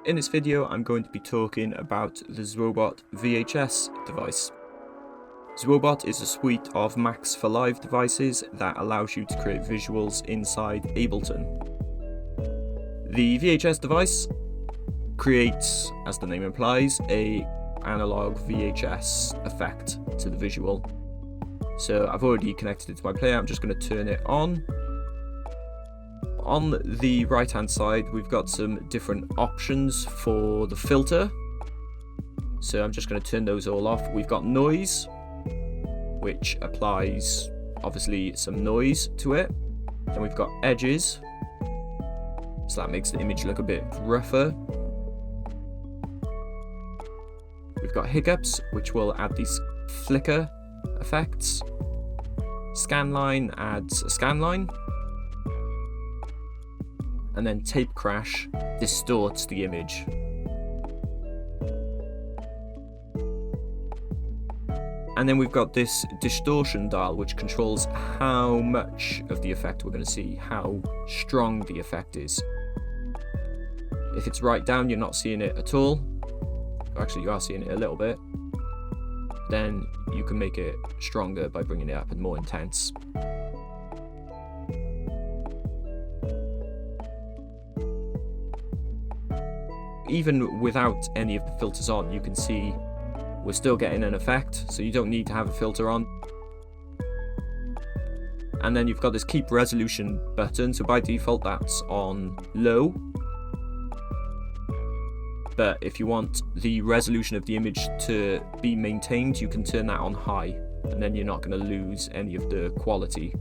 In this video, I'm going to be talking about the ZwoBot VHS device. ZwoBot is a suite of Max for Live devices that allows you to create visuals inside Ableton. The VHS device creates, as the name implies, an analog VHS effect to the visual. So I've already connected it to my player. I'm just going to turn it on. On the right hand side, we've got some different options for the filter. So I'm just going to turn those all off. We've got noise, which applies obviously some noise to it. Then we've got edges, so that makes the image look a bit rougher. We've got hiccups, which will add these flicker effects. Scanline adds a scanline. And then tape crash distorts the image. And then we've got this distortion dial, which controls how much of the effect we're going to see, how strong the effect is. If it's right down, you're not seeing it at all. Actually, you are seeing it a little bit. Then you can make it stronger by bringing it up and more intense. Even without any of the filters on, you can see we're still getting an effect, so you don't need to have a filter on. And then you've got this keep resolution button, so by default that's on low. But if you want the resolution of the image to be maintained, you can turn that on high, and then you're not going to lose any of the quality.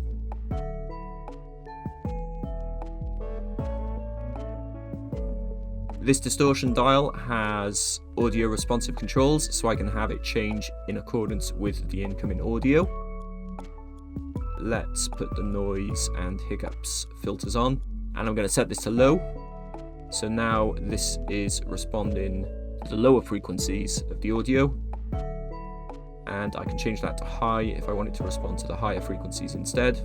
This distortion dial has audio responsive controls, so I can have it change in accordance with the incoming audio. Let's put the noise and hiccups filters on, and I'm going to set this to low. So now this is responding to the lower frequencies of the audio, and I can change that to high if I want it to respond to the higher frequencies instead.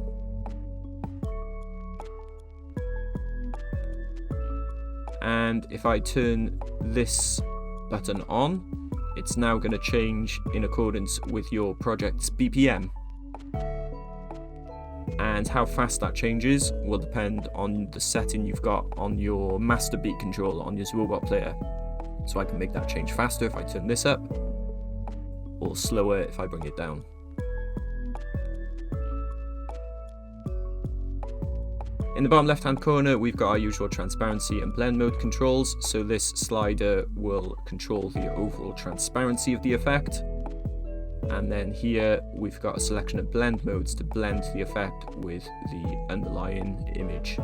And if I turn this button on, it's now going to change in accordance with your project's BPM. And how fast that changes will depend on the setting you've got on your master beat controller on your ZwoBot player. So I can make that change faster if I turn this up, or slower if I bring it down. In the bottom left hand corner, we've got our usual transparency and blend mode controls, so this slider will control the overall transparency of the effect. And then here we've got a selection of blend modes to blend the effect with the underlying image.